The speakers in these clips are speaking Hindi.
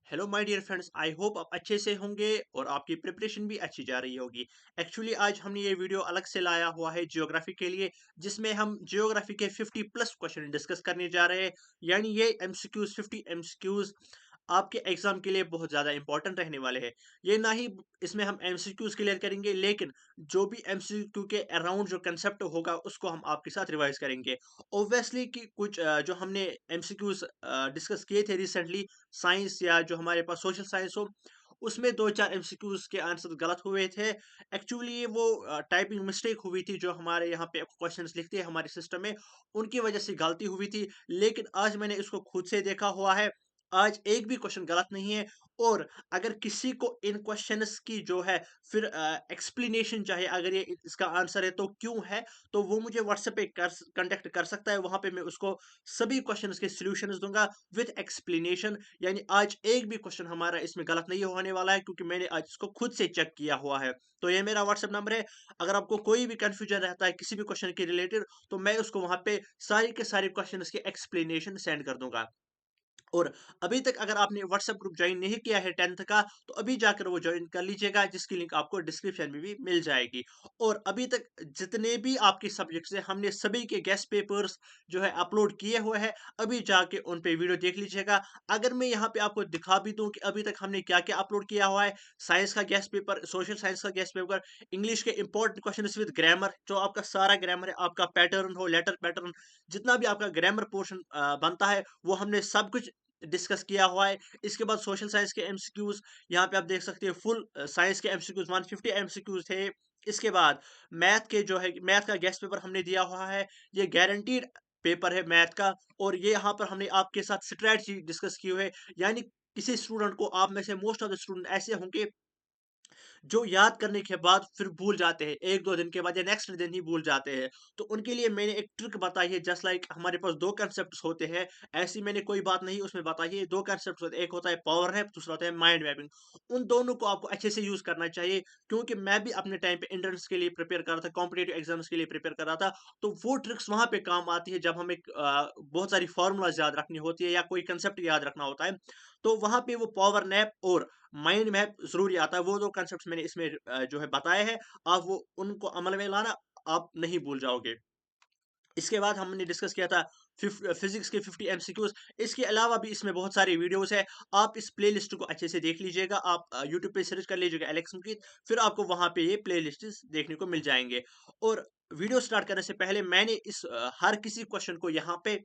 Hello my dear friends, I hope आप अच्छे से होंगे और आपकी प्रिपरेशन भी अच्छी जा रही होगी। एक्चुअली आज हमने ये वीडियो अलग से लाया हुआ है जियोग्राफी के लिए, जिसमें हम जियोग्राफी के 50 प्लस क्वेश्चन डिस्कस करने जा रहे हैं। यानी ये एमसीक्यूज 50 एमसीक्यूज आपके एग्जाम के लिए बहुत ज़्यादा इंपॉर्टेंट रहने वाले हैं। ये ना ही इसमें हम एमसीक्यूज क्लियर करेंगे, लेकिन जो भी एमसीक्यू के अराउंड जो कंसेप्ट होगा उसको हम आपके साथ रिवाइज करेंगे। ऑब्वियसली कि कुछ जो हमने एमसीक्यूज डिस्कस किए थे रिसेंटली, साइंस या जो हमारे पास सोशल साइंस हो, उसमें 2-4 एमसीक्यूज के आंसर गलत हुए थे। एक्चुअली वो टाइपिंग मिस्टेक हुई थी, जो हमारे यहाँ पे क्वेश्चंस लिखते हैं हमारे सिस्टम में, उनकी वजह से गलती हुई थी। लेकिन आज मैंने इसको खुद से देखा हुआ है, आज एक भी क्वेश्चन गलत नहीं है। और अगर किसी को इन क्वेश्चंस की जो है फिर एक्सप्लेनेशन चाहिए, अगर ये इसका आंसर है तो क्यों है, तो वो मुझे व्हाट्सएप पे कांटेक्ट कर सकता है। वहां पे मैं उसको सभी क्वेश्चंस के सॉल्यूशंस दूंगा विद एक्सप्लेनेशन। यानी आज एक भी क्वेश्चन हमारा इसमें गलत नहीं होने वाला है, क्योंकि मैंने आज इसको खुद से चेक किया हुआ है। तो ये मेरा व्हाट्सएप नंबर है। अगर आपको कोई भी कंफ्यूजन रहता है किसी भी क्वेश्चन के रिलेटेड, तो मैं उसको वहां पे सारी के सारे क्वेश्चन के एक्सप्लेनेशन सेंड कर दूंगा। और अभी तक अगर आपने व्हाट्सएप ग्रुप ज्वाइन नहीं किया है 10th का, तो अभी जाकर वो ज्वाइन कर लीजिएगा, जिसकी लिंक आपको डिस्क्रिप्शन में भी मिल जाएगी। और अभी तक जितने भी आपके सब्जेक्ट्स हैं, हमने सभी के गेस्ट पेपर्स जो है अपलोड किए हुए हैं। अभी जाके उन पे वीडियो देख लीजिएगा। अगर मैं यहाँ पे आपको दिखा भी दूं कि अभी तक हमने क्या क्या अपलोड किया हुआ है: साइंस का गेस्ट पेपर, सोशल साइंस का गेस्ट पेपर, इंग्लिश के इंपॉर्टेंट क्वेश्चन विद ग्रामर, जो आपका सारा ग्रामर है, आपका पैटर्न हो, लेटर पैटर्न, जितना भी आपका ग्रामर पोर्शन बनता है, वो हमने सब कुछ डिस्कस किया हुआ है। इसके बाद सोशल साइंस के एमसीक्यूज, यहाँ पे आप देख सकते हैं फुल साइंस के एमसीक्यूज 150 एमसीक्यूज थे। इसके बाद मैथ के जो है, मैथ का गेस्ट पेपर हमने दिया हुआ है। ये गारंटीड पेपर है मैथ का। और ये यहाँ पर हमने आपके साथ स्ट्रेटजी डिस्कस की हुई है। यानी किसी स्टूडेंट को, आप में से मोस्ट ऑफ द स्टूडेंट ऐसे होंगे जो याद करने के बाद फिर भूल जाते हैं, 1-2 दिन के बाद या नेक्स्ट दिन ही भूल जाते हैं। तो उनके लिए मैंने एक ट्रिक बताई है। जस्ट लाइक हमारे पास 2 कांसेप्ट्स होते हैं, ऐसी मैंने कोई बात नहीं उसमें बताई है। 2 कांसेप्ट्स होते हैं, एक होता है पावर नैप, दूसरा होता है माइंड मैपिंग। उन दोनों को आपको अच्छे से यूज़ करना चाहिए, क्योंकि मैं भी अपने टाइम पे एंट्रेंस के लिए प्रिपेयर कर रहा था, कॉम्पिटिटिव एग्जाम्स के लिए प्रिपेयर कर रहा था। तो वो ट्रिक्स वहाँ पे काम आती है, जब हमें बहुत सारी फ़ॉर्मूलाज़ याद रखनी होती है या कोई कांसेप्ट याद रखना होता है। तो वहाँ पे वो पावर नैप और माइंड मैप ज़रूरी आता है। वो 2 कॉन्सेप्ट्स मैंने इसमें जो है बताए हैं। आप वो उनको अमल में लाना, आप नहीं भूल जाओगे। इसके बाद हमने डिस्कस किया था फिजिक्स के 50 एमसीक्यूज। इसके अलावा भी इसमें बहुत सारी वीडियोस है। आप इस प्लेलिस्ट को अच्छे से देख लीजिएगा। आप यूट्यूब पे सर्च कर लीजिएगा एलेक्स मुकीत, फिर आपको वहां पे ये प्लेलिस्ट देखने को मिल जाएंगे। और वीडियो स्टार्ट करने से पहले मैंने इस हर किसी क्वेश्चन को यहाँ पे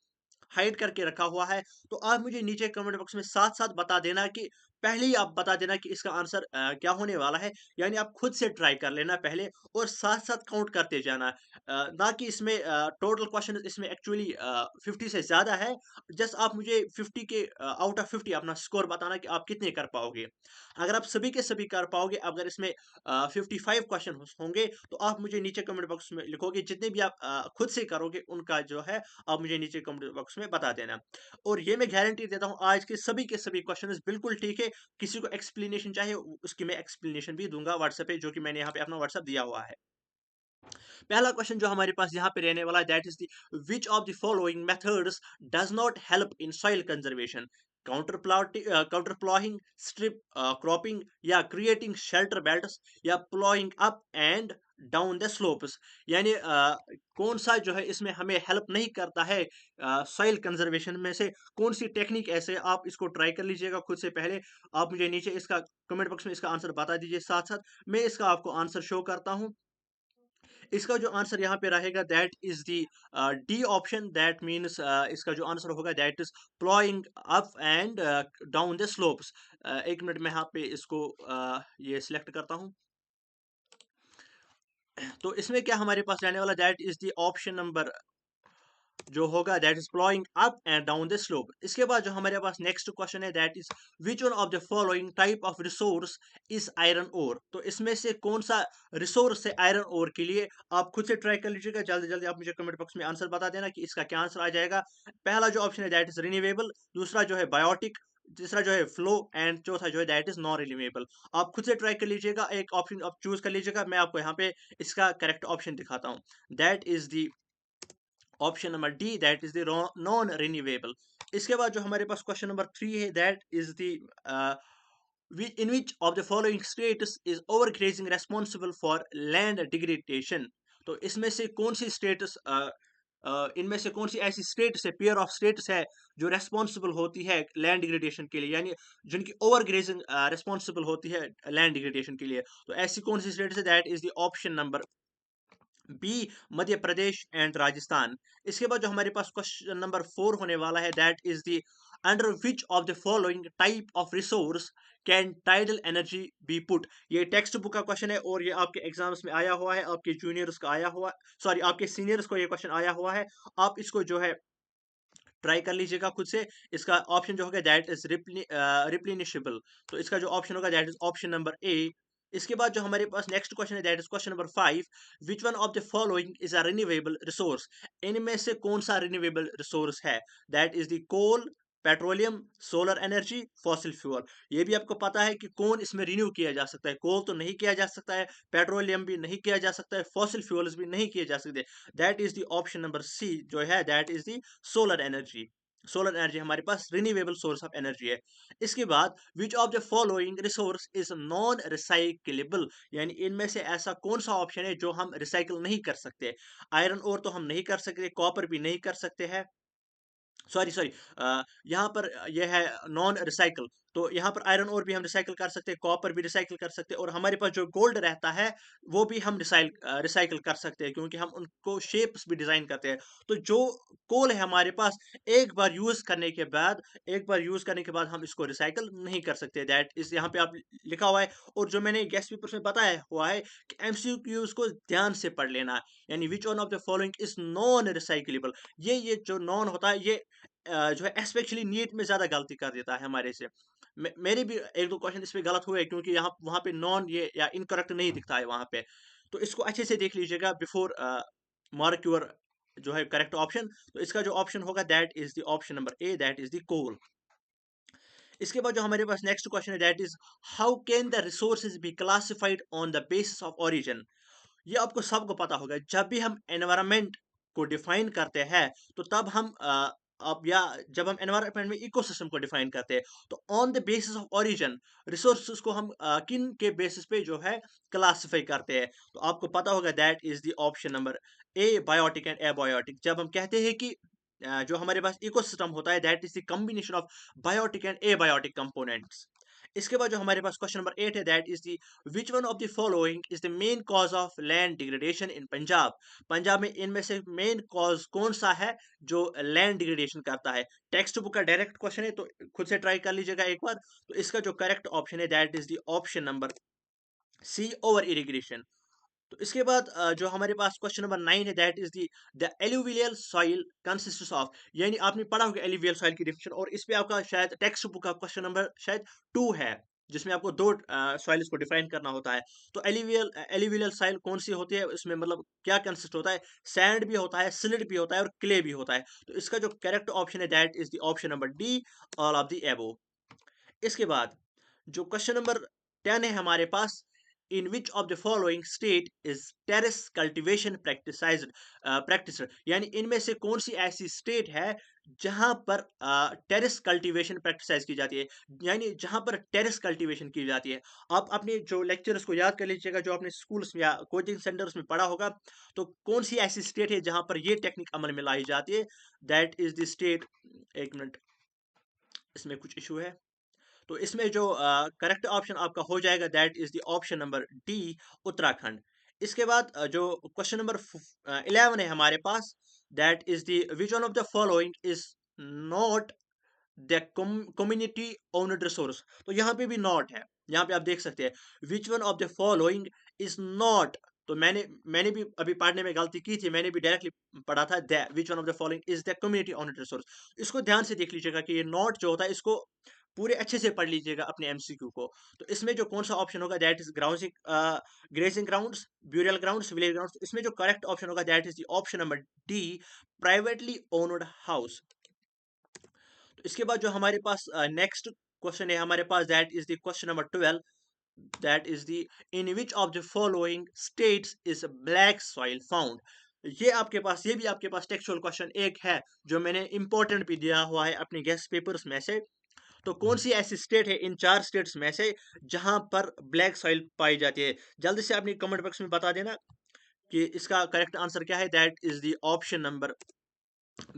हाइड करके रखा हुआ है। तो आप मुझे नीचे कमेंट बॉक्स में साथ साथ बता देना कि पहले ही आप बता देना कि इसका आंसर क्या होने वाला है। यानी आप खुद से ट्राई कर लेना पहले, और साथ साथ काउंट करते जाना। ना कि इसमें टोटल क्वेश्चन इसमें एक्चुअली 50 से ज़्यादा है। जस्ट आप मुझे 50 के आउट ऑफ 50 अपना स्कोर बताना कि आप कितने कर पाओगे। अगर आप सभी के सभी कर पाओगे, अगर इसमें 55 क्वेश्चन होंगे, तो आप मुझे नीचे कमेंट बॉक्स में लिखोगे। जितने भी आप खुद से करोगे उनका जो है, आप मुझे नीचे कमेंट बॉक्स में बता देना। और ये मैं गारंटी देता हूँ, आज के सभी क्वेश्चन बिल्कुल ठीक है। किसी को एक्सप्लेनेशन चाहिए, उसकी मैं एक्सप्लेनेशन भी दूंगा व्हाट्सएप पे, जो कि मैंने यहाँ पे अपना व्हाट्सएप दिया हुआ है। पहला क्वेश्चन जो हमारे पास यहाँ पे रहने वाला है, that is the which of the following methods does not help in soil conservation: counter plotting, counter ploughing, strip cropping, या क्रिएटिंग शेल्टर बेल्ट्स, या ploughing up and down the slopes. यानी कौन सा जो है इसमें हमें हेल्प नहीं करता है सॉइल कंजर्वेशन में से, कौन सी टेक्निक ऐसे। आप इसको ट्राई कर लीजिएगा खुद से पहले। आप मुझे नीचे इसका कमेंट बॉक्स में इसका आंसर बता दीजिए। साथ साथ मैं इसका आपको आंसर शो करता हूँ। इसका जो आंसर यहाँ पे रहेगा, that is the D option. That means इसका जो आंसर होगा, that is ploughing up and down the slopes. एक मिनट में यहाँ पे इसको ये सिलेक्ट करता हूँ। तो इसमें क्या हमारे पास रहने वाला, that is the option number जो होगा, that is ploughing up and down the slope. इसके बाद जो हमारे पास नेक्स्ट क्वेश्चन है, that is which one of the following type of resource is iron ore. तो इसमें से कौन सा रिसोर्स है आयरन ओर के लिए। आप खुद से ट्राई कर लीजिएगा। जल्दी जल्दी आप मुझे कमेंट बॉक्स में आंसर बता देना कि इसका क्या आंसर आ जाएगा। पहला जो ऑप्शन है, दैट इज रिन्यूएबल, दूसरा जो है बायोटिक, तीसरा जो है फ्लो, एंड चौथा जो है दैट इज नॉन रिन्यूएबल। आप खुद से ट्राई कर लीजिएगा, एक ऑप्शन आप चूज कर लीजिएगा। मैं आपको यहाँ पे इसका करेक्ट ऑप्शन दिखाता हूँ। That is the option number D that is the non renewable. इसके बाद जो हमारे पास क्वेश्चन नंबर 3 है, that is the in which of the following states is overgrazing responsible for land degradation। तो इसमें से कौन सी स्टेटस इनमें से कौन सी ऐसी स्टेट्स है, पेयर ऑफ स्टेट्स है जो रेस्पॉन्सिबल होती है लैंड डिग्रेडेशन के लिए, यानी जिनकी ओवर ग्रेजिंग रेस्पॉन्सिबल होती है लैंड डिग्रेडेशन के लिए। तो ऐसी कौन सी स्टेट्स है, that is the option number B Madhya Pradesh and Rajasthan. इसके बाद जो हमारे पास क्वेश्चन नंबर 4 होने वाला है, that is the under which of the following type of resource can tidal energy B put. ये टेक्स्ट बुक का क्वेश्चन है और ये आपके एग्जाम्स में आया हुआ है, आपके जूनियर्स का आया हुआ, सॉरी आपके सीनियर्स को ये क्वेश्चन आया हुआ है। आप इसको जो है ट्राई कर लीजिएगा खुद से। इसका ऑप्शन जो होगा दैट इज रिप्लेनिशेबल। तो इसका जो ऑप्शन होगा that is option number A. इसके बाद जो हमारे पास नेक्स्ट क्वेश्चन है, that is question number 5, which one of the following is a renewable resource. इनमें से कौन सा रिन्यूएबल रिसोर्स है, that is the coal, petroleum, solar energy, fossil fuel. ये भी आपको पता है कि कौन इसमें रिन्यू किया जा सकता है। कोल तो नहीं किया जा सकता है, पेट्रोलियम भी नहीं किया जा सकता है, फॉसिल फ्यूल्स भी नहीं किए जा सकते। That is the option number C जो है, that is the solar energy. Solar energy हमारे पास रिन्यूएबल सोर्स ऑफ एनर्जी है। इसके बाद which of the following resource is non recyclable, यानी इनमें से ऐसा कौन सा ऑप्शन है जो हम रिसाइकल नहीं कर सकते। आयरन ओर तो हम नहीं कर सकते, कॉपर भी नहीं कर सकते हैं, सॉरी सॉरी, यहाँ पर यह है नॉन रिसाइकल। तो यहाँ पर आयरन ओर भी हम रिसाइकल कर सकते हैं, कॉपर भी रिसाइकल कर सकते हैं, और हमारे पास जो गोल्ड रहता है वो भी हम रिसाइकल कर सकते हैं, क्योंकि हम उनको शेप्स भी डिजाइन करते हैं। तो जो कोल है हमारे पास, एक बार यूज करने के बाद हम इसको रिसाइकल नहीं कर सकते। दैट इस यहाँ पे आप लिखा हुआ है, और जो मैंने गेस्ट पेपर में बताया हुआ है कि एमसीक्यूज को ध्यान से पढ़ लेना, यानी विच one of the following is non recyclable. ये जो नॉन होता है, ये जो है स्पेशली नीट में ज्यादा गलती कर देता है हमारे से। मेरे भी एक दो क्वेश्चन इसमें गलत हुए, क्योंकि यहाँ वहां पे नॉन ये या इनकरेक्ट नहीं दिखता है वहां पे। तो इसको अच्छे से देख लीजिएगा बिफोर मार्क योर जो है करेक्ट ऑप्शन। तो इसका जो ऑप्शन होगा that is the option number A, that is the coal. इसके बाद जो हमारे पास नेक्स्ट क्वेश्चन है, that is how can the resources be classified on the basis of origin. ये आपको सबको पता होगा, जब भी हम एनवायरनमेंट को डिफाइन करते हैं, तो तब हम अब या जब हम एनवायरनमेंट में इकोसिस्टम को डिफाइन करते हैं, तो on the basis of origin resources को हम किन के बेसिस पे जो है क्लासिफाई करते हैं। तो आपको पता होगा that is the option number A, biotic and abiotic. जब हम कहते हैं कि जो हमारे पास इकोसिस्टम होता है, that is the combination of biotic and abiotic components. इसके बाद जो हमारे पास क्वेश्चन नंबर 8 है, that is the which one of the following is the main cause of land degradation in Punjab. Punjab में इनमें से मेन कॉज कौन सा है जो लैंड डिग्रेडेशन करता है। टेक्स्ट बुक का डायरेक्ट क्वेश्चन है, तो खुद से ट्राई कर लीजिएगा एक बार। तो इसका जो करेक्ट ऑप्शन है, that is the option number C, over irrigation. तो इसके बाद जो हमारे पास क्वेश्चन नंबर 9 है, that is the alluvial soil consists of. यानी आपने पढ़ा होगा एलुवियल सॉइल की डिफिनेशन, और इस पे आपका शायद टेक्स्ट बुक का क्वेश्चन नंबर शायद 2 है, जिसमें आपको दो सॉइल्स को डिफाइन करना होता है। तो एलुवियल सॉइल कौन सी होती है, इसमें मतलब क्या कंसिस्ट होता है। सैंड भी होता है, सिलिट भी होता है, और क्ले भी होता है। तो इसका जो करेक्ट ऑप्शन है, that is the option number D, all of the above. इसके बाद जो क्वेश्चन नंबर 10 है हमारे पास, in which of the following state is terrace cultivation practised. यानी इनमें से कौन सी ऐसी स्टेट है जहां पर टेरेस कल्टीवेशन प्रैक्टिसाइज की जाती है, यानी जहां पर टेरेस कल्टीवेशन की जाती है। आप अपने जो लेक्चर्स को याद कर लीजिएगा, जो आपने स्कूल्स या कोचिंग सेंटर्स में पढ़ा होगा। तो कौन सी ऐसी स्टेट है जहां पर ये टेक्निक अमल में लाई जाती है, दैट इज द स्टेट, एक मिनट, इसमें कुछ इशू है। तो इसमें जो करेक्ट ऑप्शन आपका हो जाएगा, that is the option number D, Uttarakhand. इसके बाद जो क्वेश्चन नंबर 11 है हमारे पास, that is the which one of the following is not the community owned resource. तो यहाँ पे भी नॉट है, यहाँ पे आप देख सकते हैं which one of the following is not. तो मैंने भी अभी पढ़ने में गलती की थी, मैंने भी डायरेक्टली पढ़ा था the which one of the following is the community owned resource. इसको ध्यान से देख लीजिएगा कि ये नॉट जो होता है, इसको पूरे अच्छे से पढ़ लीजिएगा अपने एमसीक्यू को। तो इसमें जो कौन सा ऑप्शन होगा, that is grazing grounds, burial grounds, village grounds. इसमें जो करेक्ट ऑप्शन होगा, that is the option number D, privately owned house. तो इसके बाद जो हमारे पास नेक्स्ट क्वेश्चन है हमारे पास, that is the question number 12, that is the in which of the following states is black soil found। ये आपके पास, ये भी आपके पास टेक्सचुअल क्वेश्चन एक है जो मैंने इंपॉर्टेंट भी दिया हुआ है अपने गेस्ट पेपर्स में से। तो कौन सी ऐसी स्टेट है इन 4 स्टेट्स में से जहां पर ब्लैक सॉइल पाई जाती है? जल्दी से अपनी कमेंट बॉक्स में बता देना कि इसका करेक्ट आंसर क्या है। That is the option number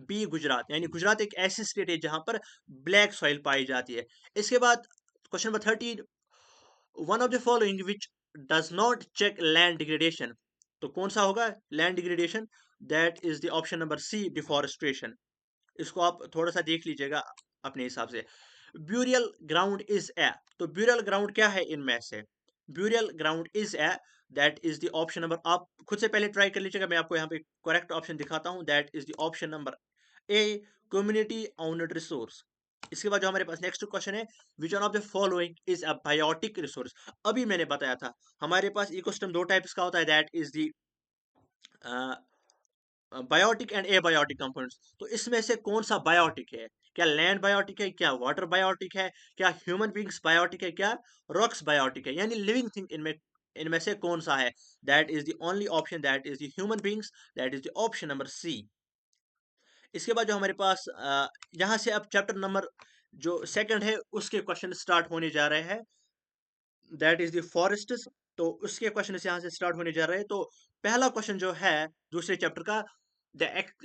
B, Gujarat. यानी गुजरात एक ऐसी स्टेट है जहां पर ब्लैक सॉइल पाई जाती है। इसके बाद question number 13, one of the following which does not check land degradation. तो कौन सा होगा land degradation? That is the option number C, deforestation. इसको आप थोड़ा सा देख लीजिएगा अपने हिसाब से। ब्यूरियल ग्राउंड इज ए, तो ब्यूरियल ग्राउंड क्या है इनमें से? Burial ground is a, that is the option number, आप खुद से पहले ट्राई कर लीजिएगा, मैं आपको यहाँ पे करेक्ट ऑप्शन दिखाता हूँ। That is the option number A, community owned resource. इसके बाद जो हमारे पास नेक्स्ट क्वेश्चन है, which one of the following is a biotic resource. अभी मैंने बताया था हमारे पास इकोसिस्टम दो टाइप्स का होता है। That is the biotic and abiotic components. तो इसमें से कौन सा बायोटिक है? क्या लैंड बायोटिक है, क्या वाटर बायोटिक है, क्या ह्यूमन बींग्स बायोटिक है, क्या रॉक्स बायोटिक है? यानी लिविंग थिंग इनमें इनमें से कौन सा है? That is the only option, that is the human beings. That is the option number C. इसके बाद जो हमारे पास यहाँ से अब चैप्टर नंबर जो सेकंड है उसके क्वेश्चन स्टार्ट होने जा रहे हैं। That is the forests. तो उसके क्वेश्चन यहाँ से स्टार्ट होने जा रहे हैं। तो पहला क्वेश्चन जो है दूसरे चैप्टर का,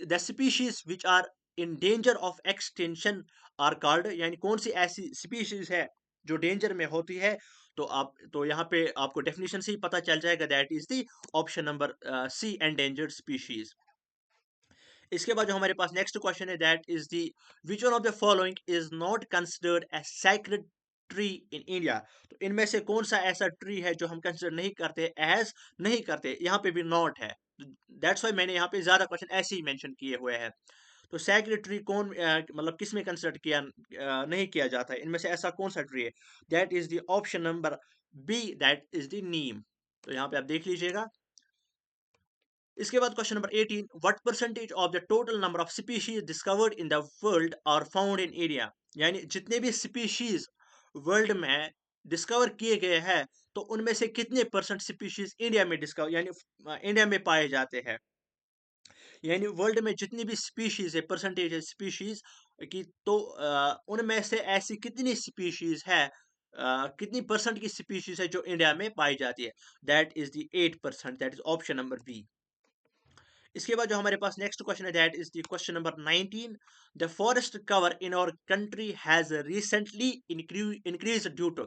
the species which are in danger of extension are called. यानी कौन सी ऐसी स्पीशीज है जो डेंजर में होती है? तो आप तो यहाँ पे आपको डेफिनेशन से ही पता चल जाएगा। That is the option number C, endangered species. इसके बाद जो हमारे पास नेक्स्ट क्वेश्चन है, that is the which one of the following is not considered as sacred tree in India. तो इनमें से कौन सा ऐसा ट्री है जो हम कंसिडर नहीं करते, एज नहीं करते? यहाँ पे भी नॉट है, दैट्स वाई मैंने यहाँ पे ज्यादा क्वेश्चन ऐसे ही मेंशन किए हुए हैं। तो सैक्रेड ट्री कौन मतलब किस में कंसिडर किया नहीं किया जाता है? इनमें से ऐसा कौन सा ट्री है? That is the option number B, that is the neem. तो यहाँ पे आप देख लीजिएगा। इसके बाद question number 18, what percentage of the total number of species discovered in the world are found in India. यानी जितने भी स्पीशीज वर्ल्ड में डिस्कवर किए गए हैं, तो उनमें से कितने परसेंट स्पीशीज इंडिया में डिस्कवर, यानी इंडिया में पाए जाते हैं? यानी वर्ल्ड में जितनी भी स्पीशीज है, परसेंटेज है स्पीशीज की, तो उनमें से ऐसी कितनी स्पीशीज है, कितनी परसेंट की स्पीशीज है जो इंडिया में पाई जाती है? That is the 8%, that is option number B. इसके बाद जो हमारे पास नेक्स्ट क्वेश्चन है, that is the question number 19, the forest cover in our country has recently increase due to.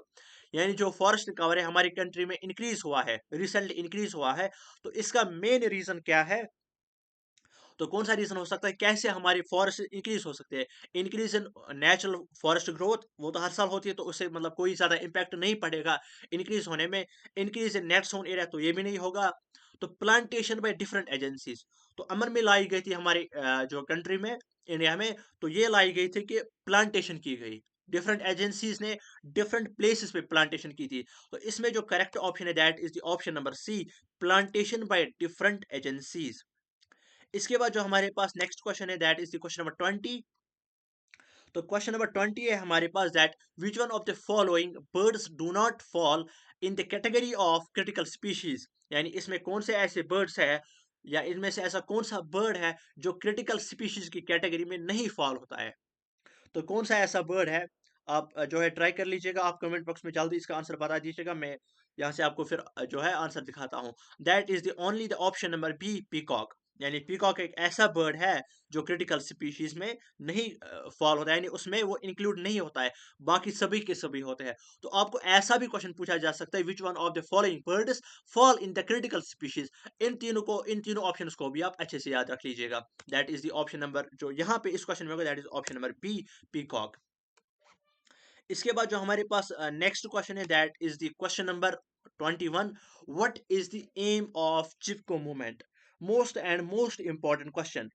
यानी जो फॉरेस्ट कवर है हमारी कंट्री में इंक्रीज हुआ है, रिसेंटली इंक्रीज हुआ है, तो इसका मेन रीजन क्या है? तो कौन सा रीजन हो सकता है, कैसे हमारी फॉरेस्ट इंक्रीज हो सकते हैं? Increase in natural forest growth, वो तो हर साल होती है, तो उससे मतलब कोई ज्यादा इम्पैक्ट नहीं पड़ेगा इंक्रीज होने में। Increase in net sown area, तो ये भी नहीं होगा। तो प्लांटेशन बाय डिफरेंट एजेंसीज, तो अमर में लाई गई थी हमारी जो कंट्री में, इंडिया में, तो ये लाई गई थी कि प्लांटेशन की गई, डिफरेंट एजेंसीज ने डिफरेंट प्लेसेस पे प्लांटेशन की थी। तो इसमें जो करेक्ट ऑप्शन है, that is the option number C, plantation by different agencies. इसके बाद जो हमारे पास नेक्स्ट क्वेश्चन है, that is the question number 20। तो क्वेश्चन नंबर 20 है हमारे पास, that which one of the following birds do not fall in the category of critical species. यानी इसमें कौन से ऐसे बर्ड्स है, या इनमें से ऐसा कौन सा बर्ड है जो क्रिटिकल स्पीशीज की कैटेगरी में नहीं फॉल होता है? तो कौन सा ऐसा बर्ड है? आप जो है ट्राई कर लीजिएगा, आप कमेंट बॉक्स में जल्दी इसका आंसर बता दीजिएगा, मैं यहाँ से आपको फिर जो है आंसर दिखाता हूँ। That is the only the option number B, peacock. यानी पीकॉक एक ऐसा बर्ड है जो क्रिटिकल स्पीशीज में नहीं फॉल होता है, यानी उसमें वो इंक्लूड नहीं होता है, बाकी सभी के सभी होते हैं। तो आपको ऐसा भी क्वेश्चन पूछा जा सकता है, which one of the following birds fall in the critical species. इन तीनों ऑप्शंस को भी आप अच्छे से याद रख लीजिएगा। That is the option number जो यहाँ पे इस क्वेश्चन में होगा, that is option number B, peacock. इसके बाद जो हमारे पास नेक्स्ट क्वेश्चन है, that is the question number 21, what is the aim of Chipko movement. Most and most important question.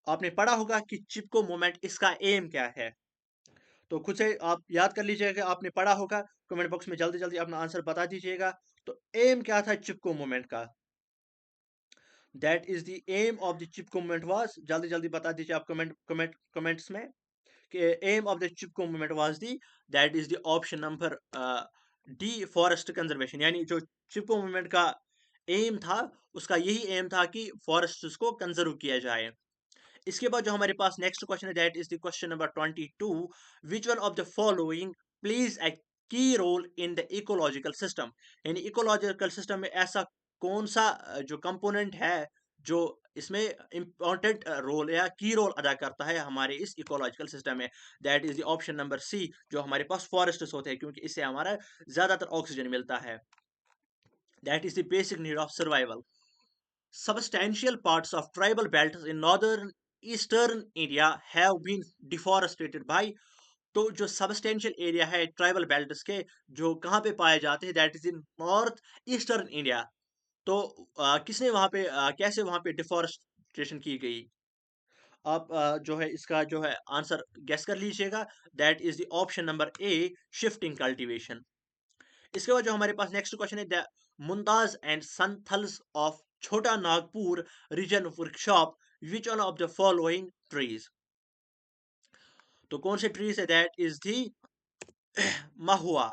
आपने पढ़ा होगा कि चिपको मूवमेंट इसका एम क्या है? तो खुद से आप याद कर लीजिएगा, आपने पढ़ा होगा, कमेंट बॉक्स में जल्दी जल्दी अपना आंसर बता दीजिएगा। तो एम क्या था चिपको मूवमेंट का? That is the aim of the Chipko movement was, जल्दी जल्दी बता दीजिए आप कमेंट्स में, कि aim of the Chipko movement was the, that is the option number D, forest conservation. यानी जो चिपको मूवमेंट का एम था, उसका यही एम था कि फॉरेस्ट्स को कंजर्व किया जाए। इसके बाद जो हमारे पास नेक्स्ट क्वेश्चन है, that is the question number 22। Which one of the following plays a key role in the ecological system, यानी इकोलॉजिकल सिस्टम में ऐसा कौन सा जो कंपोनेंट है जो इसमें इंपॉर्टेंट रोल या की रोल अदा करता है हमारे इस इकोलॉजिकल सिस्टम में। That is the option number C, जो हमारे पास फॉरेस्ट्स होते हैं, क्योंकि इससे हमारा ज्यादातर ऑक्सीजन मिलता है। That is the basic need of survival. Substantial parts of tribal belts in northern eastern India have been deforested by, तो जो सबस्टेंशियल एरिया है ट्राइबल बेल्ट्स के, जो कहाँ पे पाए जाते हैं, that is in north eastern India. तो किसने वहाँ पे कैसे वहाँ पे डिफॉरेस्टेशन की गई? आप जो है इसका जो है आंसर गेस कर लीजिएगा। That is the option number A, shifting cultivation. इसके बाद जो हमारे पास नेक्स्ट क्वेश्चन है, the Mumtaz and Santhals of Chhota Nagpur region workshop, which one of the following trees, तो कौन से ट्रीज है? That is the mahua.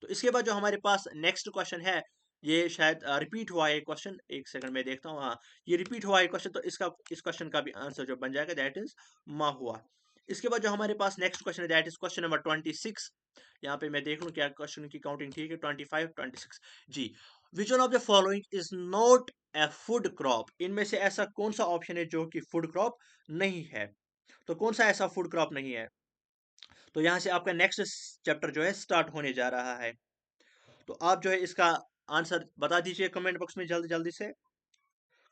तो इसके बाद जो हमारे पास नेक्स्ट क्वेश्चन है, ये शायद रिपीट हुआ है क्वेश्चन, एक सेकंड में देखता हूँ। हाँ, ये रिपीट हुआ है क्वेश्चन, तो इसका इस क्वेश्चन का भी आंसर जो बन जाएगा दैट इज महुआ। इसके बाद जो हमारे पास नेक्स्ट क्वेश्चन है, दैट इज क्वेश्चन नंबर 26। यहाँ पे मैं देख लूँ क्या क्वेश्चन की काउंटिंग ठीक है, 25, 26 जी। Which one of the following is not a food crop, इनमें से ऐसा कौन सा ऑप्शन है जो कि फूड क्रॉप नहीं है? तो कौन सा ऐसा फूड क्रॉप नहीं है? तो यहाँ से आपका नेक्स्ट चैप्टर जो है स्टार्ट होने जा रहा है। तो आप जो है इसका आंसर बता दीजिए कमेंट बॉक्स में जल्दी जल्दी से।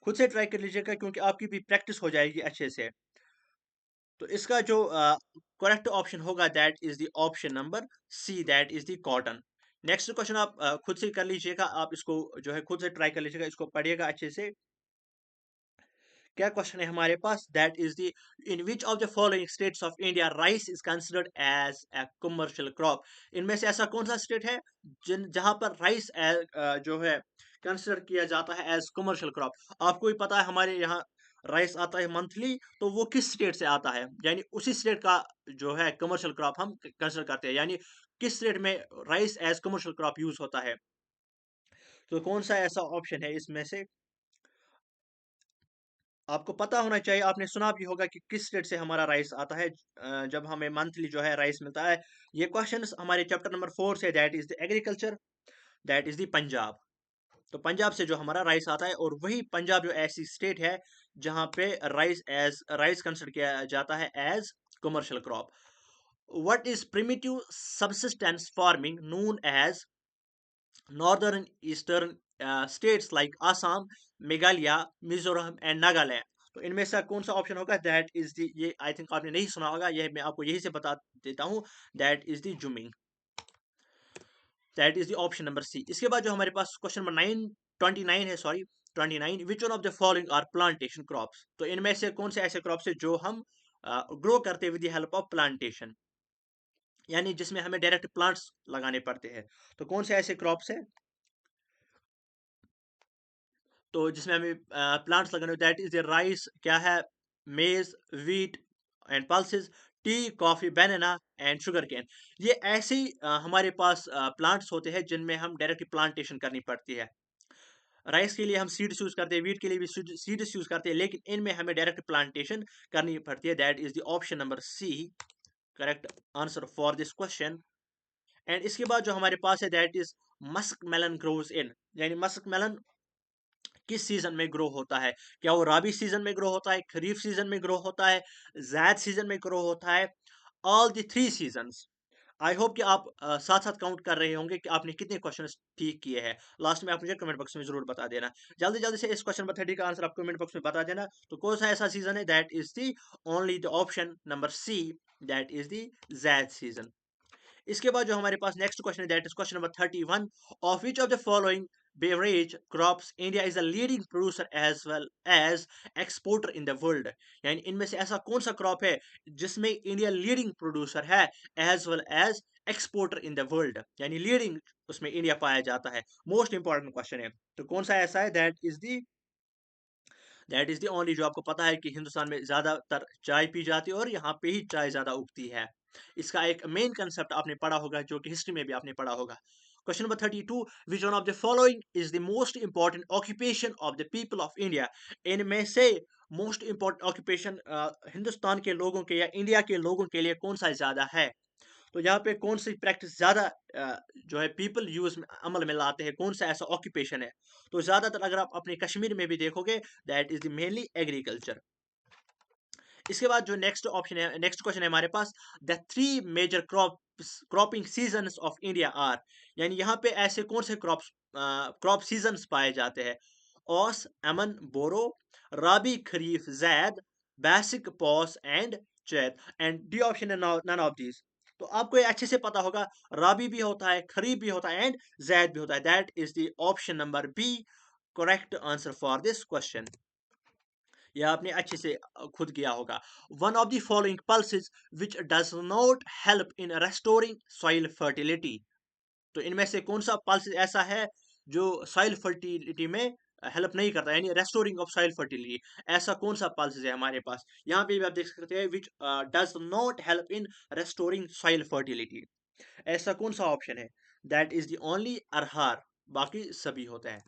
खुद से ट्राई कर लीजिएगा, क्योंकि आपकी भी प्रैक्टिस हो जाएगी अच्छे से। तो इसका जो करेक्ट ऑप्शन होगा, that is the option number C, that is the cotton. Next question आप खुद से कर लीजिएगा, आप इसको जो है खुद से ट्राई कर लीजिएगा, इसको पढ़िएगा अच्छे से। क्या क्वेश्चन है हमारे पास? That is the, in which of the following states of India rice is considered as a commercial crop, इनमें से ऐसा कौन सा स्टेट है जिन जहां पर राइस जो है कंसिडर किया जाता है एज कमर्शियल क्रॉप? आपको भी पता है हमारे यहाँ राइस आता है मंथली, तो वो किस स्टेट से आता है, यानी उसी स्टेट का जो है कमर्शियल क्रॉप हम कंसिडर करते हैं, यानी किस स्टेट में rice as commercial crop use होता है? तो कौन सा ऐसा ऑप्शन है इसमें से? आपको पता होना चाहिए, आपने सुना भी होगा कि किस स्टेट से हमारा राइस आता है जब हमें मंथली जो है राइस मिलता है। ये क्वेश्चंस हमारे चैप्टर नंबर 4 से, that is the agriculture, that is the Punjab. तो पंजाब से जो हमारा राइस आता है, और वही पंजाब जो ऐसी स्टेट है जहां पे राइस कंसिडर किया जाता है as commercial crop. What is primitive subsistence farming known as northern eastern states like Assam, Meghalaya, Mizoram and Nagaland? तो इनमें से कौन सा ऑप्शन होगा? दैट इज द, ये आई थिंक आपने नहीं सुना होगा, ये मैं आपको यही से बता देता हूँ, that is the jhuming, that is the option number C. इसके बाद जो हमारे पास क्वेश्चन नंबर 29 है, sorry 29, which one of the following are plantation crops, तो इनमें से कौन से ऐसे क्रॉप्स है जो हम ग्रो करते with the help of plantation, यानी जिसमें हमें डायरेक्ट प्लांट्स लगाने पड़ते हैं? तो कौन से ऐसे क्रॉप्स है तो जिसमें हमें प्लांट्स लगाने, दैट इज द राइस, क्या है, maize, wheat and pulses, tea, coffee, banana and sugar cane. ये ऐसे ही हमारे पास प्लांट्स होते हैं जिनमें हम डायरेक्ट प्लांटेशन करनी पड़ती है। राइस के लिए हम सीड्स यूज करते हैं, वीट के लिए भी सीड्स यूज करते हैं, लेकिन इनमें हमें डायरेक्ट प्लांटेशन करनी पड़ती है। That is the option number C, correct answer for this question. And इसके बाद जो हमारे पास है, that is musk melon grows in, यानी मस्क मेलन किस सीजन में ग्रो होता है? क्या वो राबी सीजन में ग्रो होता है, खरीफ सीजन में ग्रो होता है, जैद सीजन में ग्रो होता है, all the three seasons? I hope कि आप साथ साथ काउंट कर रहे होंगे कि आपने कितने क्वेश्चन ठीक किए हैं। लास्ट में आप मुझे कमेंट बॉक्स में जरूर बता देना। जल्दी जल्दी से इस क्वेश्चन नंबर 30 का आंसर आप कमेंट बॉक्स में बता देना। तो कौन सा ऐसा सीजन है? That is the only the option number C, that is the Zaid season. इसके बाद जो हमारे पास नेक्स्ट क्वेश्चन है, that is question number 31, of which of the following beverage crops India is a leading producer as well as exporter in the world, यानी इनमें से ऐसा कौन सा क्रॉप है जिसमें इंडिया लीडिंग प्रोड्यूसर है as well as exporter in the world, यानी लीडिंग उसमें इंडिया पाया जाता है? मोस्ट इंपॉर्टेंट क्वेश्चन है। तो कौन सा ऐसा है? दैट इज द ओनली, जो आपको पता है कि हिंदुस्तान में ज्यादातर चाय पी जाती है और यहाँ पे ही चाय ज्यादा उगती है। इसका एक मेन कंसेप्ट आपने पढ़ा होगा, जो कि हिस्ट्री में भी आपने पढ़ा होगा। Question number 32, which one of the following is the most important occupation of the people of India? इनमें से मोस्ट इंपॉर्टेंट ऑक्यूपेशन हिंदुस्तान के लोगों के या इंडिया के लोगों के लिए कौन सा ज्यादा है? तो यहाँ पे कौन सी प्रैक्टिस ज्यादा जो है पीपल यूज में अमल में लाते हैं, कौन सा ऐसा ऑक्यूपेशन है? तो ज्यादातर अगर आप अपने कश्मीर में भी देखोगे, that is the mainly agriculture. इसके बाद जो नेक्स्ट ऑप्शन है, नेक्स्ट क्वेश्चन है हमारे पास, the three major cropping seasons of India are, यानी यहाँ पे ऐसे कौन से क्रॉप सीजन्स पाए जाते हैं? ओस, अमन, बोरो, राबी, खरीफ, जैद, बैसिक, पॉस एंड चैत। एंड डी ऑप्शन है नन ऑफ दीज। तो आपको ये अच्छे से पता होगा, राबी भी होता है, खरीफ भी होता है एंड जैद भी होता है। That is the option number B correct answer for this question. यह आपने अच्छे से खुद किया होगा। One of the following pulses which does not help in restoring soil fertility. तो इनमें से कौन सा पल्स ऐसा है जो सॉइल फर्टिलिटी में हेल्प नहीं करता, यानी रेस्टोरिंग ऑफ सॉइल फर्टिलिटी? ऐसा कौन सा पल्स है हमारे पास? यहाँ पे भी आप देख सकते हैं, which does not help in restoring soil fertility. ऐसा कौन सा ऑप्शन है? That is the only arhar, बाकी सभी होते हैं।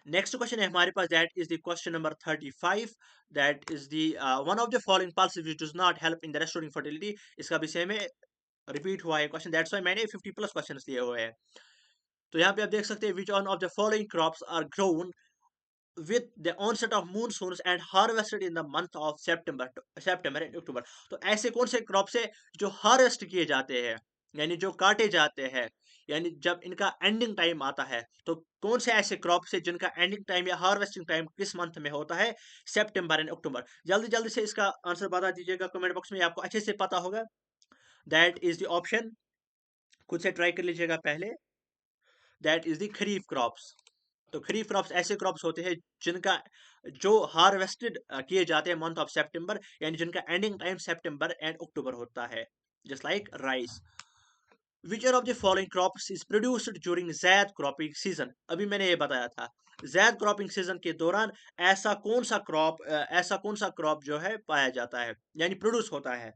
नेक्स्ट क्वेश्चन है हमारे पास, that is the question number 35, that is the one of the following pulses which does not help in the restoring fertility. इसका भी सेम है, रिपीट हुआ है क्वेश्चन, दैट्स व्हाई मैंने 50 प्लस क्वेश्चंस लिए हुए हैं। तो यहाँ पे आप देख सकते हैं, which one of the following crops are grown with the onset of monsoons and harvested in the month of September and October। तो ऐसे कौन से क्रॉप है जो हार्वेस्ट किए जाते हैं, यानी जो काटे जाते हैं, यानी जब इनका एंडिंग टाइम आता है? तो कौन से ऐसे क्रॉप है जिनका एंडिंग टाइम या हार्वेस्टिंग टाइम किस मंथ में होता है? सितंबर एंड अक्टूबर। जल्दी जल्दी से इसका आंसर बता दीजिएगा कमेंट बॉक्स में, आपको अच्छे से पता होगा। दैट इज द ऑप्शन, खुद से ट्राई कर लीजिएगा पहले, that is the kharif crops. तो खरीफ क्रॉप्स ऐसे क्रॉप्स होते हैं जिनका जो हार्वेस्टेड किए जाते हैं मंथ ऑफ सितंबर, यानी जिनका एंडिंग टाइम सितंबर एंड अक्टूबर होता है, just like rice. Which are of the following crops is produced during Zaid cropping season? अभी मैंने ये बताया था, ज़ैद क्रॉपिंग सीजन के दौरान ऐसा कौन सा क्रॉप जो है पाया जाता है, यानी प्रोड्यूस होता है?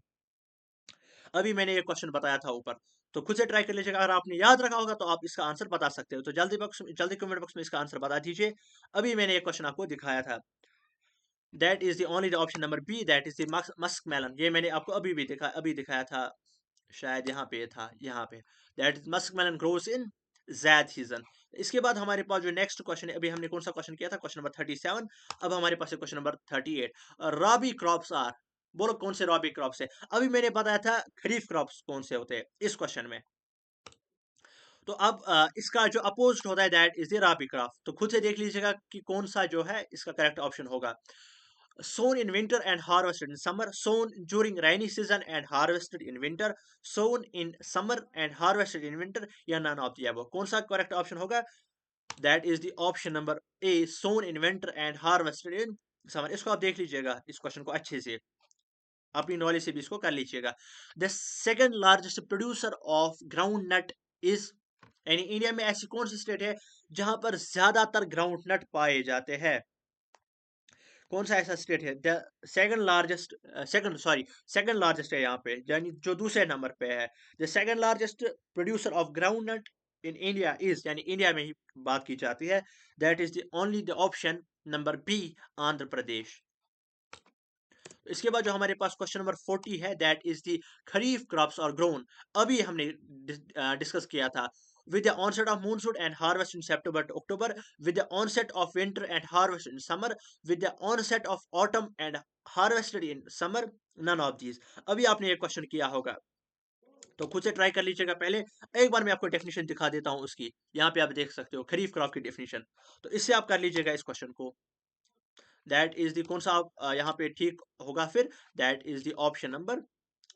अभी मैंने ये क्वेश्चन बताया था ऊपर, तो खुद से ट्राई कर लीजिएगा। अगर आपने याद रखा होगा तो आप इसका आंसर बता सकते हो। तो जल्दी कमेंट बॉक्स में इसका आंसर बता दीजिए। अभी मैंने ये क्वेश्चन आपको दिखाया था, that is the only the option number B, that is the musk melon. ये मैंने आपको अभी दिखाया था, शायद यहाँ पे था, यहाँ पे, that is musk melon grows in Zaid season. इसके बाद हमारे पास जो नेक्स्ट क्वेश्चन है, अभी हमने कौन सा क्वेश्चन किया था? Question number 37। अब हमारे पास है question number 38, rabi crops are. बोलो कौन से रॉबी क्रॉप्स है? अभी मैंने बताया था खरीफ क्रॉप्स कौन से होते हैं इस क्वेश्चन में। तो अब इसका जो अपोजिट होता है, that is the rabi crop. तो खुद से देख लीजिएगा कि कौन सा जो है इसका करेक्ट ऑप्शन होगा। sown in winter and harvested in summer, sown during rainy season and harvested in winter, sown in summer and harvested in winter, या none of the above। कौन सा करेक्ट ऑप्शन होगा? That is the option number A, sown in winter and harvested in summer। इसको आप देख लीजिएगा, इस क्वेश्चन को अच्छे से अपनी नॉलेज से भी इसको कर लीजिएगा। The second largest producer of groundnut is, यानी इंडिया में ऐसी कौन सी स्टेट है जहां पर ज्यादातर ग्राउंड नट पाए जाते हैं? कौन सा ऐसा स्टेट है? द सेकंड लार्जेस्ट है यहाँ पे, यानी जो दूसरे नंबर पे है। The second largest producer of groundnut in India is, यानी इंडिया में ही बात की जाती है, that is the only the option number B, Andhra Pradesh. इसके बाद जो हमारे पास क्वेश्चन नंबर 40 है, that is the kharif crops और ग्रोन। अभी हमने डिस्कस किया था, with the onset of monsoon and harvest in September to October, with the onset of winter and harvest in summer, with the onset of autumn and harvested in summer, none of these। अभी आपने ये क्वेश्चन किया होगा, तो खुद से ट्राई कर लीजिएगा पहले। एक बार मैं आपको डेफिनेशन दिखा देता हूँ उसकी, यहाँ पे आप देख सकते हो खरीफ क्रॉप की डेफिनेशन। तो इससे आप कर लीजिएगा इस क्वेश्चन को, दैट इज द कौन सा यहाँ पे ठीक होगा फिर? That is the option number,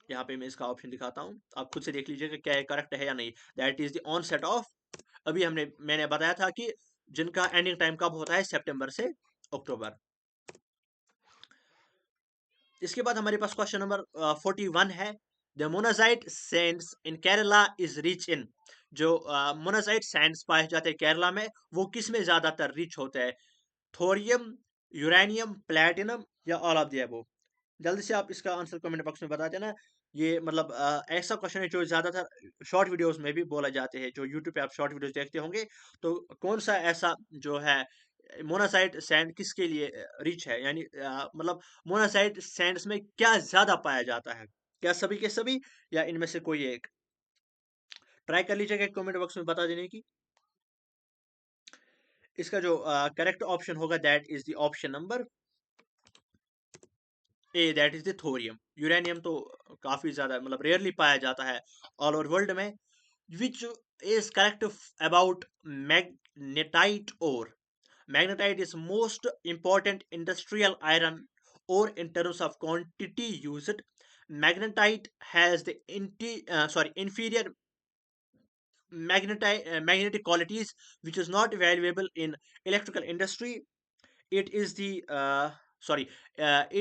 यहाँ पे मैं इसका ऑप्शन दिखाता हूँ, आप खुद से देख लीजिएगा क्या करेक्ट है या नहीं। That is the onset of, अभी मैंने बताया था कि जिनका एंडिंग टाइम कब होता है? सितंबर से अक्टूबर। इसके बाद हमारे पास क्वेश्चन नंबर 41 है, the monazite Sands in Kerala is rich in. जो मोनाजाइट सैंड्स पाए जाते हैं केरला में, वो किस में ज्यादातर रिच होते हैं? थोरियम, यूरेनियम, प्लैटिनम, या ऑल ऑफ द अबव? जल्दी से आप इसका आंसर कमेंट बॉक्स में बता देना। ये मतलब ऐसा क्वेश्चन है जो ज़्यादातर शॉर्ट वीडियोस में भी बोला जाते हैं, जो यूट्यूब पे आप शॉर्ट वीडियोस देखते होंगे। तो कौन सा ऐसा जो है मोनासाइट सैंड किसके लिए रिच है, यानी मतलब मोनासाइट सैंड्स में क्या ज़्यादा पाया जाता है? क्या सभी के सभी या इनमें से कोई एक? ट्राई कर लीजिएगा कमेंट बॉक्स में बता देने की। इसका जो करेक्ट ऑप्शन होगा that is the option number A, that is the thorium. Uranium तो काफी ज्यादा मतलब रेयरली पाया जाता है ऑल ओवर वर्ल्ड में। Which is correct about magnetite ore? Magnetite is most important industrial iron ore in terms of quantity used. Magnetite has the inferior magnetic qualities which is not valuable in electrical industry. It is the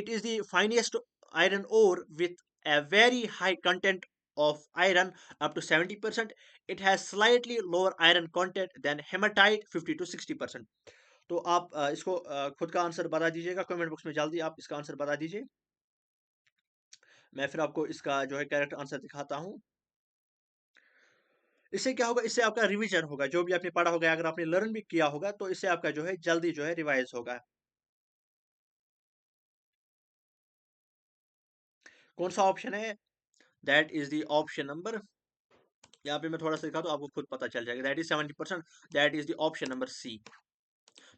it is the finest iron ore with a very high content of iron up to 70%. It has slightly lower iron content than hematite 50 to 60%. तो आप इसको खुद का आंसर बता दीजिएगा कमेंट बॉक्स में, जल्दी आप इसका आंसर बता दीजिए। मैं फिर आपको इसका जो है करेक्ट आंसर दिखाता हूँ। इससे क्या होगा, इससे आपका रिवीजन होगा, जो भी आपने पढ़ा होगा अगर आपने लर्न भी किया होगा तो इससे आपका जो है जल्दी जो है रिवाइज होगा। कौन सा ऑप्शन है? That is the option number, यहाँ पे मैं थोड़ा सा दिखा तो आपको खुद पता चल जाएगा। That is 70%, that is the option number C.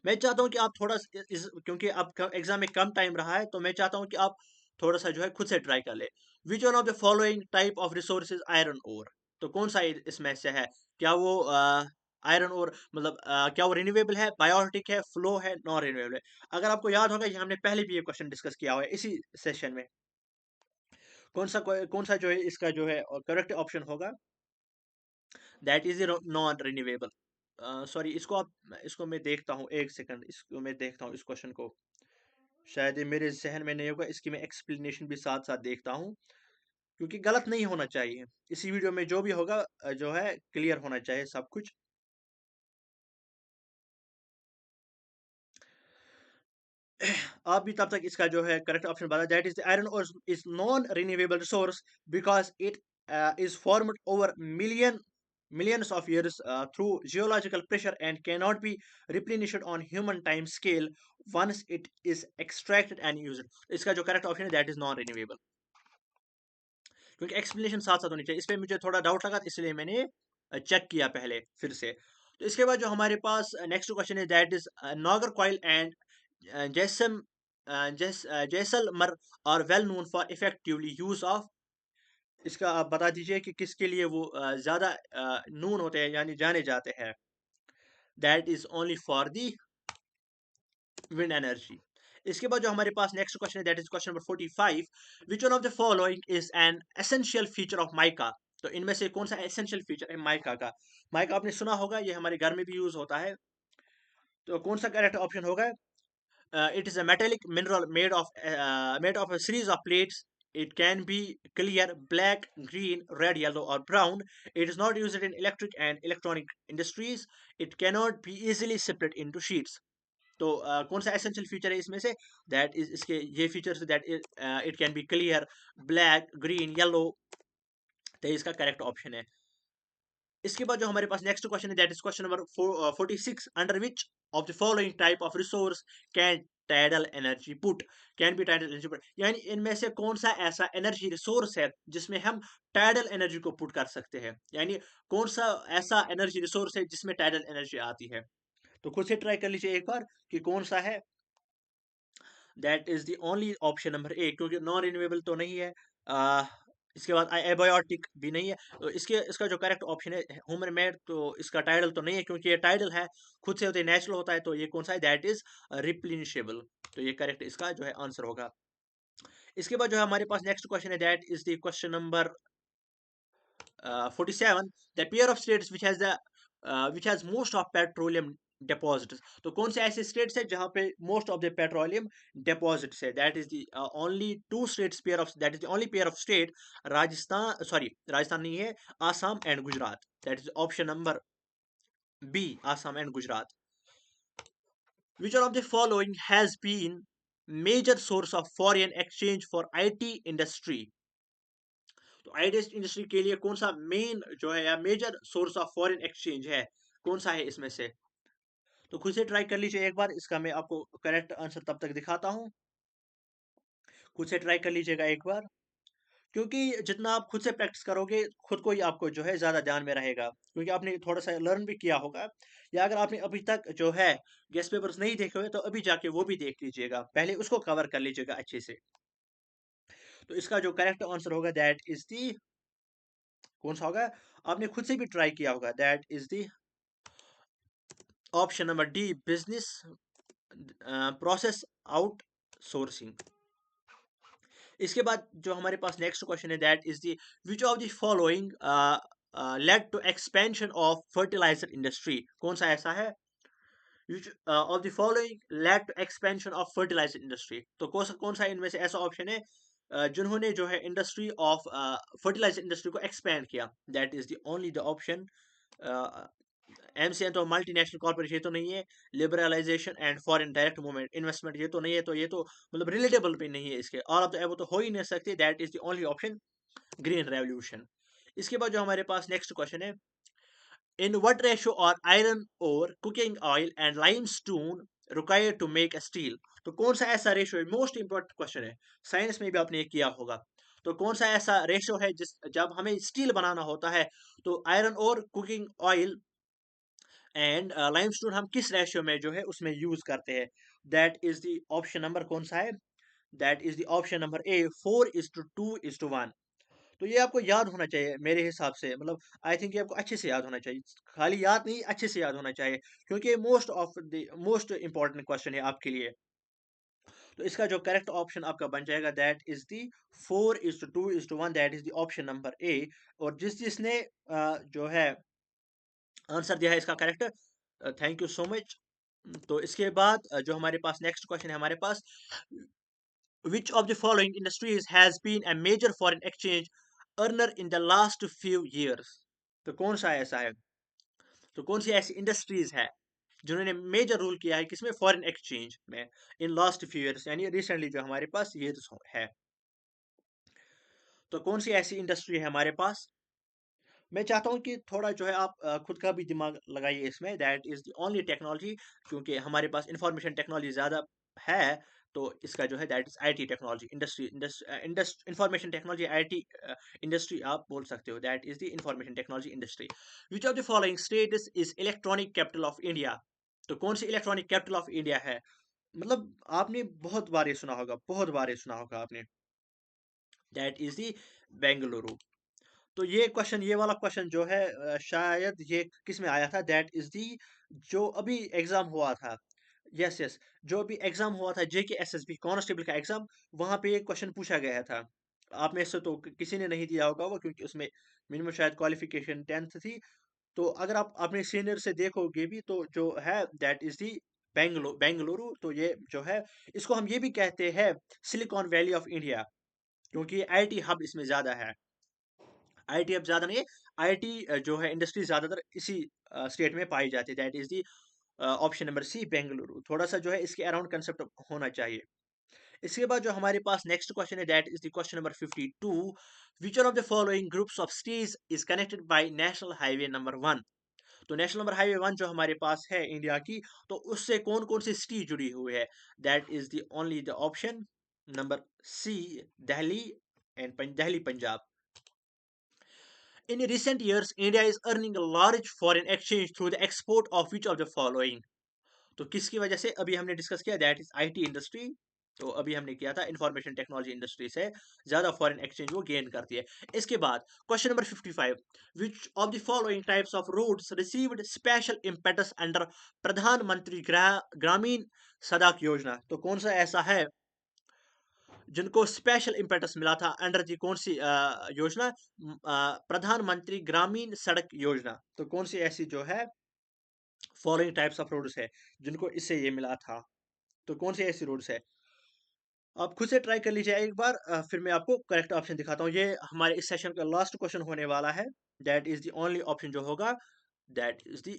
मैं चाहता हूँ कि आप थोड़ा क्योंकि अब एग्जाम में कम टाइम रहा है तो मैं चाहता हूँ कि आप थोड़ा सा जो है खुद से ट्राई कर ले। Which one of the following type of resources iron ore? तो कौन सा इसमें से है? क्या वो आयरन ओर मतलब क्या वो रिन्यूएबल है, बायोटिक है, फ्लो है, नॉन रिन्यूएबल है? अगर आपको याद होगा ये हमने पहले भी ये क्वेश्चन डिस्कस किया हुआ है इसी सेशन में। कौन सा जो है इसका जो है करेक्ट ऑप्शन होगा? That is non renewable. Sorry, इसको मैं देखता हूँ, एक सेकंड, इसको मैं देखता हूँ इस क्वेश्चन को। शायद ये मेरे जहन में नहीं होगा, इसकी मैं एक्सप्लेनेशन भी साथ साथ देखता हूँ, क्योंकि गलत नहीं होना चाहिए। इसी वीडियो में जो भी होगा जो है क्लियर होना चाहिए सब कुछ। आप भी तब तक इसका जो है करेक्ट ऑप्शन बता। दैट इज द आयरन और is non renewable resource because it is formed over millions of years through geological pressure and cannot be replenished on human time scale once it is extracted and used। इसका जो करेक्ट ऑप्शन है दैट इज नॉन रिन्यूएबल। क्योंकि एक्सप्लेनेशन साथ साथ होनी चाहिए, इस पर मुझे थोड़ा डाउट लगा इसलिए मैंने चेक किया पहले फिर से। तो इसके बाद जो हमारे पास नेक्स्ट क्वेश्चन है दैट इज नागरकोइल एंड जैसम Jaisalmer are well known for effectively use of. इसका आप बता दीजिए कि किसके लिए वो ज्यादा नून होते हैं यानी जाने जाते हैं? That is only for the wind energy. इसके बाद जो हमारे पास नेक्स्ट क्वेश्चन है that is question number 45। Which one of the following is an essential feature of mica? तो इनमें से कौन सा एसेंशियल फीचर है माइका का? माइका आपने सुना होगा, ये हमारे घर में भी यूज होता है। तो कौन सा करेक्ट ऑप्शन होगा? It is a metallic mineral made of a series of plates. It can be clear, black, green, red, yellow, or brown. It is not used in electric and electronic industries. It cannot be easily separated into sheets. तो कौन सा एसेंशियल फीचर है इसमें से? दैट इज इसके ये features that it can be clear, black, green, yellow. तो ये इसका करेक्ट ऑप्शन है। इसके बाद जो हमारे पास नेक्स्ट क्वेश्चन है that is question number 46। Under which of the following type of resource can tidal energy put? Can be tidal energy put यानी इनमें से कौन सा ऐसा एनर्जी रिसोर्स है जिसमें हम टाइडल एनर्जी को पुट कर सकते हैं, यानी कौन सा ऐसा एनर्जी रिसोर्स है जिसमें टाइडल एनर्जी आती है? तो खुद से ट्राई कर लीजिए एक बार कि कौन सा है। That is the only option number ए, क्योंकि नॉन रिन्यूएबल तो नहीं है। आ, इसके बाद एबायोटिक भी नहीं है। तो इसका जो करेक्ट ऑप्शन है ह्यूमन मेड, तो इसका टाइडल तो नहीं है क्योंकि ये टाइडल है, खुद से होते नेचुरल होता है। तो ये कौन सा है? That is replenishable. तो ये करेक्ट इसका जो है आंसर होगा। इसके बाद जो है हमारे पास नेक्स्ट क्वेश्चन है that is the question number 47। The pair of states which has most of petroleum deposits। तो कौन से ऐसे स्टेट्स है जहां पे most of the petroleum deposits है? That is the only two states pair of, that is the only pair of state, Rajasthan, sorry Rajasthan नहीं है, Assam and Gujarat. That is option number B, Assam and Gujarat. Which one of the following has been major source of foreign exchange for IT industry? तो आईटी इंडस्ट्री के लिए कौन सा मेन जो है या major source of foreign exchange है, कौन सा है इसमें से? तो खुद से ट्राई कर लीजिए एक बार, इसका मैं आपको करेक्ट आंसर तब तक दिखाता हूँ। खुद से ट्राई कर लीजिएगा एक बार, क्योंकि जितना आप खुद से प्रैक्टिस करोगे, खुद को ही आपको जो है ज़्यादा ध्यान में रहेगा, क्योंकि आपने थोड़ा सा लर्न भी किया होगा। या अगर आपने अभी तक जो है गेस्ट पेपर्स नहीं देखे हुए, तो अभी जाके वो भी देख लीजिएगा, पहले उसको कवर कर लीजिएगा अच्छे से। तो इसका जो करेक्ट आंसर होगा दैट इज दी, कौन सा होगा? आपने खुद से भी ट्राई किया होगा, that is the option number D, business process outsourcing. इसके बाद जो हमारे पास नेक्स्ट क्वेश्चन है, that is the which of the following led to expansion of fertiliser industry? कौन सा ऐसा है which of the following led to expansion of fertiliser industry? तो कौन सा इनमें से ऐसा ऑप्शन है जिन्होंने जो है इंडस्ट्री ऑफ फर्टिलाइजर इंडस्ट्री को एक्सपेंड किया? That is the only the option MCN तो मल्टीनेशनल कॉर्पोरेशन ये तो नहीं है, liberalisation and foreign direct movement investment ये तो नहीं है, तो ये तो मतलब रिलेटेबल भी नहीं है इसके, और अब तो वो तो हो ही नहीं सकती। That is the only option green revolution. इसके बाद जो हमारे पास नेक्स्ट क्वेश्चन है, इन व्हाट रेशियो और आयरन और cooking oil and limestone required to make a steel? तो कौन सा ऐसा रेशियो है, मोस्ट इंपॉर्टेंट क्वेश्चन है, साइंस में भी आपने ये किया होगा। तो कौन सा ऐसा रेशियो है जिस जब हमें स्टील बनाना होता है, तो आयरन और कुकिंग ऑयल एंड लाइमस्टोन हम किस रेशियो में जो है उसमें यूज करते हैं? That is the option number कौन सा है? That is the option number ए, 4:2:1। तो ये आपको याद होना चाहिए मेरे हिसाब से, मतलब आई थिंक ये आपको अच्छे से याद होना चाहिए, खाली याद नहीं, अच्छे से याद होना चाहिए, क्योंकि मोस्ट इंपॉर्टेंट क्वेश्चन है आपके लिए। तो इसका जो करेक्ट ऑप्शन आपका बन जाएगा, that is the 4:2:1, that is the option number ए। और जिसने जो है आंसर दिया है इसका correct, thank you so much. तो इसके बाद जो हमारे पास नेक्स्ट क्वेश्चन है हमारे पास, which of the following industries has been a major foreign exchange earner in the last few years? तो कौन सा ऐसा है, तो कौन सी ऐसी इंडस्ट्रीज है जिन्होंने मेजर रोल किया है किसमें, फॉरेन एक्सचेंज में, इन लास्ट फ्यू ईयर्स, यानी रिसेंटली जो हमारे पास ईयर्स है। तो कौन सी ऐसी इंडस्ट्री है हमारे पास? मैं चाहता हूँ कि थोड़ा जो है आप खुद का भी दिमाग लगाइए इसमें, that is the only technology, क्योंकि हमारे पास इंफॉर्मेशन टेक्नोलॉजी ज़्यादा है। तो इसका जो है that is IT technology industry, information technology IT industry आप बोल सकते हो, that is the information technology industry. Which of the following state is electronic capital of India? तो कौन सी इलेक्ट्रॉनिक कैपिटल ऑफ इंडिया है? मतलब आपने बहुत बार ये सुना होगा, बहुत बार ये सुना होगा आपने, दैट इज द बेंगलुरु। तो ये क्वेश्चन, ये वाला क्वेश्चन जो है शायद ये किस में आया था, दैट इज दी जो अभी एग्जाम हुआ था, यस यस, जो अभी एग्जाम हुआ था जेके एसएसबी कांस्टेबल का एग्जाम, वहां पे ये क्वेश्चन पूछा गया था। आप में से तो किसी ने नहीं दिया होगा वो, क्योंकि उसमें मिनिमम शायद क्वालिफिकेशन 10th थी। तो अगर आप अपने सीनियर से देखोगे भी, तो जो है दैट इज दी बेंगलुरु। तो ये जो है, इसको हम ये भी कहते हैं सिलिकॉन वैली ऑफ इंडिया, क्योंकि आईटी हब इसमें ज्यादा है। आईटी अब ज्यादा नहीं है, आईटी जो है इंडस्ट्री ज्यादातर इसी स्टेट में पाई जाती है, that is the option number C, Bengaluru. थोड़ा सा जो है इसके अराउंड कंसेप्ट होना चाहिए। इसके बाद जो हमारे पास नेक्स्ट क्वेश्चन है, that is the question number 52, which of the following groups of cities is connected by national highway number 1? तो नेशनल नंबर हाईवे 1 जो हमारे पास है इंडिया की, तो उससे कौन कौन सी सिटी जुड़ी हुई है? That is the only the option number C, Delhi and Delhi Punjab. In recent years, India is earning a large foreign exchange through the export of which of the following? तो किसकी वजह से? अभी हमने डिस्कस किया, दैट इज आईटी इंडस्ट्री। तो अभी हमने किया था इंफॉर्मेशन टेक्नोलॉजी इंडस्ट्री से ज्यादा फॉरेन एक्सचेंज वो गेन करती है। इसके बाद question number 55, which of the following types of roads received special impetus under Pradhanmantri Gramin सड़क योजना? तो कौन सा ऐसा है जिनको स्पेशल इम्पेटस मिला था अंडर दी कौन सी योजना? प्रधानमंत्री ग्रामीण सड़क योजना। तो कौन सी ऐसी जो है फॉलोइंग टाइप्स ऑफ रोड्स है जिनको इससे ये मिला था? तो कौन सी ऐसी रोड्स है? आप खुद से ट्राई कर लीजिए एक बार, फिर मैं आपको करेक्ट ऑप्शन दिखाता हूँ। ये हमारे इस सेशन का लास्ट क्वेश्चन होने वाला है, that is the only option जो होगा, that is the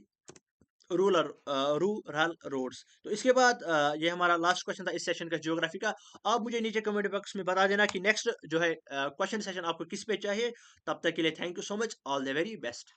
rural roads. तो इसके बाद ये हमारा लास्ट क्वेश्चन था इस सेशन का ज्योग्राफी का। आप मुझे नीचे कमेंट बॉक्स में बता देना कि नेक्स्ट जो है क्वेश्चन सेशन आपको किस पे चाहिए। तब तक के लिए thank you so much, all the very best.